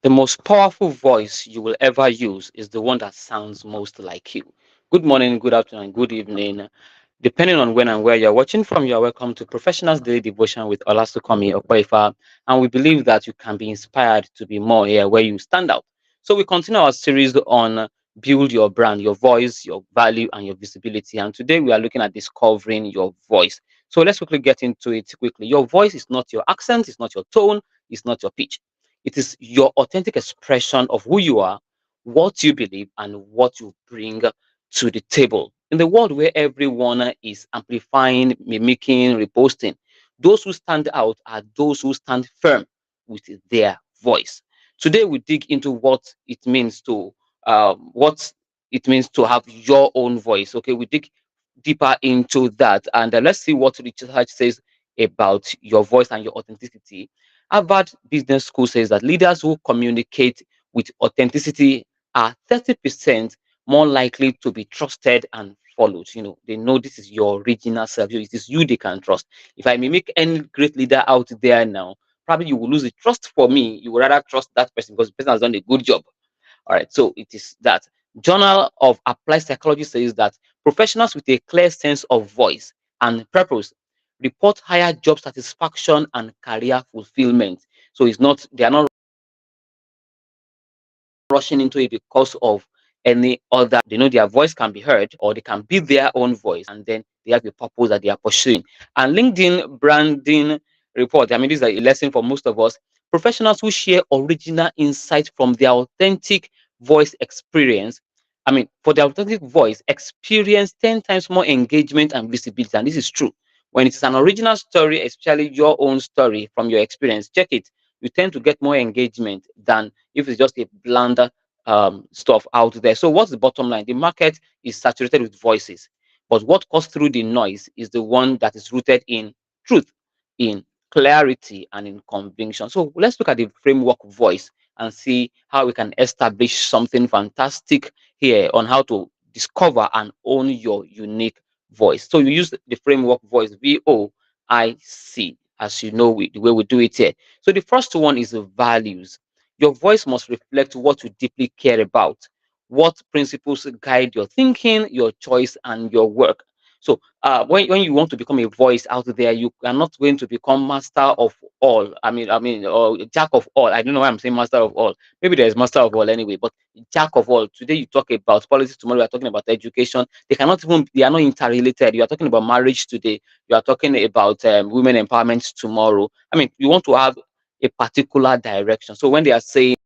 The most powerful voice you will ever use is the one that sounds most like you. Good morning, good afternoon, good evening. Depending on when and where you're watching from, you're welcome to Professionals Daily Devotion with Olasukomi Okoifa. And we believe that you can be inspired to be more here where you stand out. So we continue our series on build your brand, your voice, your value, and your visibility. And today we are looking at discovering your voice. So let's quickly get into it quickly. Your voice is not your accent, it's not your tone, it's not your pitch. It is your authentic expression of who you are, what you believe, and what you bring to the table. In the world where everyone is amplifying, mimicking, reposting, those who stand out are those who stand firm with their voice. Today, we dig into what it means to have your own voice. Okay, we dig deeper into that, and let's see what research says about your voice and your authenticity. Harvard Business School says that leaders who communicate with authenticity are 30% more likely to be trusted and followed. They know this is your original self. It is you they can trust. If I mimic any great leader out there now, probably you will lose the trust for me. You would rather trust that person because the person has done a good job. All right, so it is that. Journal of Applied Psychology says that professionals with a clear sense of voice and purpose report higher job satisfaction and career fulfillment. So they are not rushing into it because of any other. They know their voice can be heard or they can be their own voice, and then they have a purpose that they are pursuing. And LinkedIn branding report, I mean, this is a lesson for most of us. Professionals who share original insight from their authentic voice experience. I mean, for their authentic voice, experience 10 times more engagement and visibility. And this is true. When it's an original story, especially your own story from your experience, check it. You tend to get more engagement than if it's just a blunder stuff out there. So what's the bottom line? The market is saturated with voices, but what cuts through the noise is the one that is rooted in truth, in clarity, and in conviction. So let's look at the framework voice and see how we can establish something fantastic here on how to discover and own your unique voice. So you use the framework voice, VOIC, as you know, the way we do it here. So the first one is the values. Your voice must reflect what you deeply care about, what principles guide your thinking, your choice, and your work. So when you want to become a voice out there, you are not going to become master of all. Or jack of all. I don't know why I'm saying master of all. Maybe there's master of all anyway, but jack of all. Today you talk about politics, tomorrow we are talking about education. They are not interrelated. You are talking about marriage today. You are talking about women empowerment tomorrow. I mean, you want to have a particular direction. So when they are saying,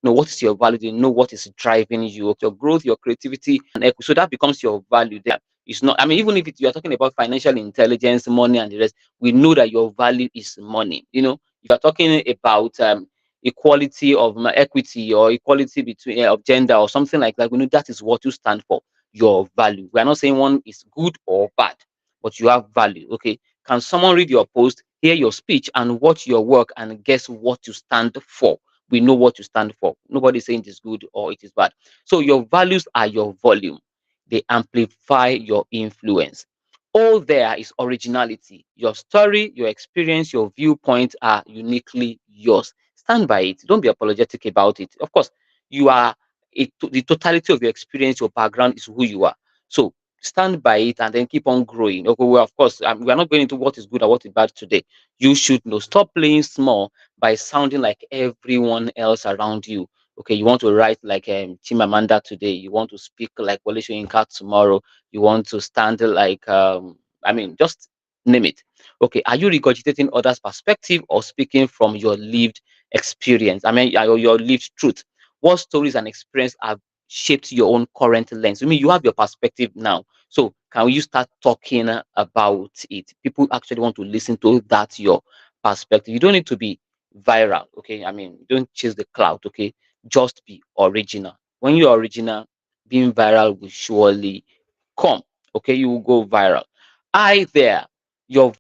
know what is your value, they know what is driving you, your growth, your creativity, and so that becomes your value there. It's not, I mean, even if you are talking about financial intelligence, money, and the rest, we know that your value is money. If you're talking about equality of equity or equality between of gender or something like that, we know that is what you stand for, your value. We are not saying one is good or bad, but you have value. Okay, can someone read your post, hear your speech, and watch your work and guess what you stand for? We know what you stand for. Nobody's saying it is good or it is bad. So your values are your volume. They amplify your influence. All there is originality. Your story, your experience, your viewpoint are uniquely yours. Stand by it. Don't be apologetic about it. Of course, you are the totality of your experience, your background is who you are. So stand by it and then keep on growing. Okay, well, of course, we are not going into what is good or what is bad today. You should know. Stop playing small by sounding like everyone else around you. Okay, you want to write like Chimamanda today. You want to speak like Wole Soyinka tomorrow. You want to stand like just name it. Okay, are you regurgitating others' perspective or speaking from your lived experience? I mean, your lived truth. What stories and experience have shaped your own current lens? I mean, you have your perspective now. So can you start talking about it? People actually want to listen to that your perspective. You don't need to be viral. Okay, I mean, don't chase the cloud. Okay, just be original. When you're original, being viral will surely come. Okay, you will go viral. I there, your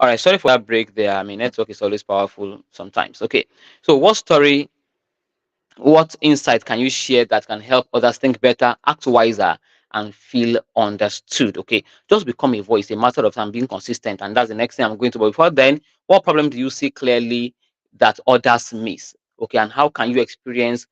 All right, sorry for that break there. I mean, network is always powerful sometimes. Okay, so what insight can you share that can help others think better, act wiser, and feel understood? Okay, just become a voice, a matter of time, being consistent. And that's the next thing I'm going to. But before then, what problem do you see clearly that others miss? Okay, and how can you experience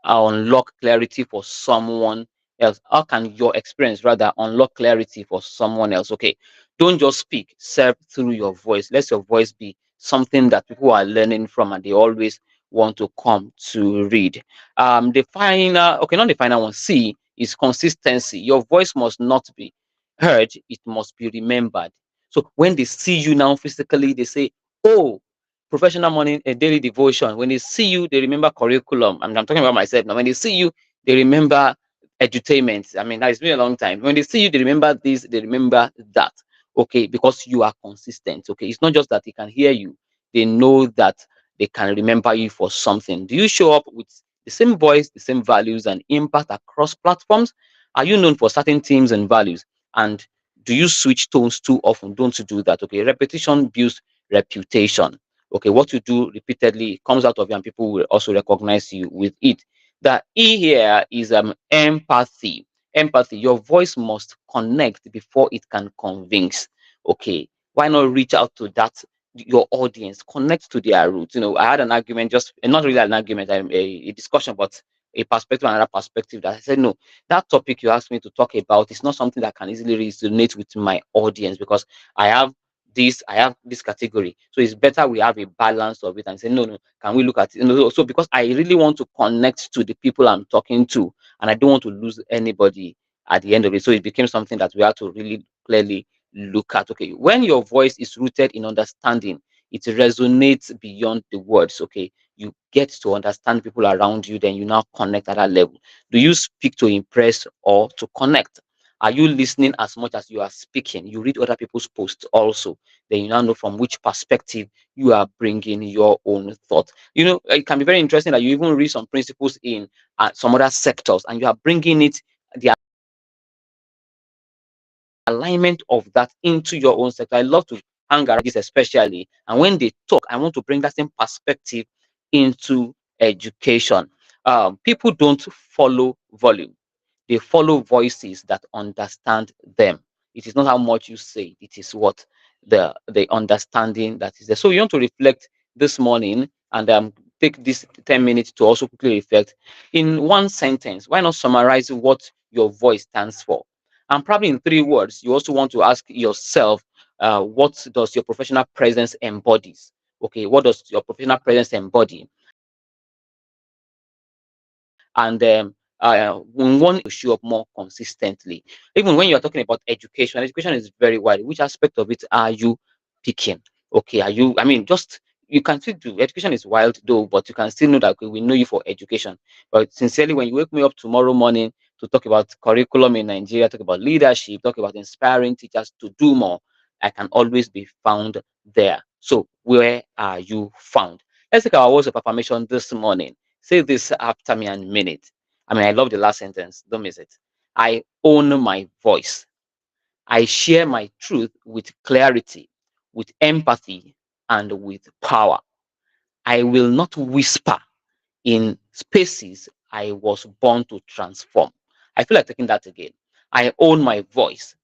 unlock clarity for someone else? How can your experience rather unlock clarity for someone else? Okay, don't just speak, serve through your voice. Let your voice be something that people are learning from and they always want to come to read. The final, okay, not the final one, C is consistency. Your voice must not be heard, it must be remembered. So when they see you now physically, they say, oh, professional morning, a daily devotion. When they see you, they remember curriculum. I mean, I'm talking about myself now. When they see you, they remember edutainment. I mean, that has been a long time. When they see you, they remember this, they remember that. Okay, because you are consistent. Okay, it's not just that they can hear you, they know that they can remember you for something. Do you show up with the same voice, the same values, and impact across platforms? Are you known for certain themes and values? And do you switch tones too often? Don't you do that? Okay, repetition builds reputation. Okay, what you do repeatedly comes out of you and people will also recognize you with it. The E here is empathy. Empathy, your voice must connect before it can convince. Okay, why not reach out to that your audience, connect to their roots? I had an argument, just not really an argument, a discussion, but a perspective, another perspective, that I said, no, that topic you asked me to talk about is not something that can easily resonate with my audience, because I have this category. So it's better we have a balance of it and say, no, no, can we look at it? So because I really want to connect to the people I'm talking to, and I don't want to lose anybody at the end of it. So it became something that we have to really clearly look at. Okay, when your voice is rooted in understanding, it resonates beyond the words. Okay, you get to understand people around you, then you now connect at that level. Do you speak to impress or to connect? Are you listening as much as you are speaking? You read other people's posts also, then you now know from which perspective you are bringing your own thought. It can be very interesting that you even read some principles in some other sectors, and you are bringing the alignment of that into your own sector. I love to hang around this especially, and when they talk, I want to bring that same perspective into education. People don't follow volume, they follow voices that understand them. It is not how much you say, it is what the understanding that is there. So you want to reflect this morning, and take this 10 minutes to also quickly reflect in one sentence. Why not summarize what your voice stands for? And probably in 3 words, you also want to ask yourself, what does your professional presence embodies? Okay, what does your professional presence embody? And we want to show up more consistently. Even when you're talking about education is very wide. Which aspect of it are you picking? Okay, are you, I mean, just, you can still do education is wild though, but you can still know that, okay, we know you for education. But sincerely, when you wake me up tomorrow morning to talk about curriculum in Nigeria, talk about leadership, talk about inspiring teachers to do more, I can always be found there. So where are you found? Let's take our words of affirmation this morning. Say this after me and mean it. I mean, I love the last sentence. Don't miss it. I own my voice. I share my truth with clarity, with empathy, and with power. I will not whisper in spaces I was born to transform. I feel like taking that again. I own my voice.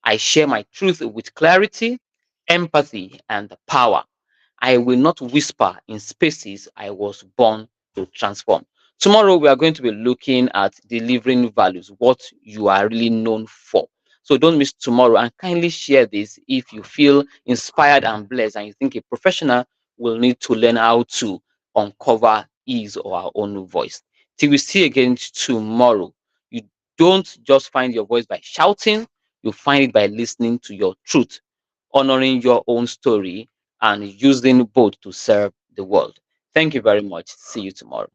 I share my truth with clarity, empathy, and power. I will not whisper in spaces I was born to transform. Tomorrow, we are going to be looking at delivering values, what you are really known for. So don't miss tomorrow, and kindly share this if you feel inspired and blessed and you think a professional will need to learn how to uncover his or our own voice. Till we see again tomorrow, you don't just find your voice by shouting, you find it by listening to your truth, honoring your own story, and using both to serve the world. Thank you very much. See you tomorrow.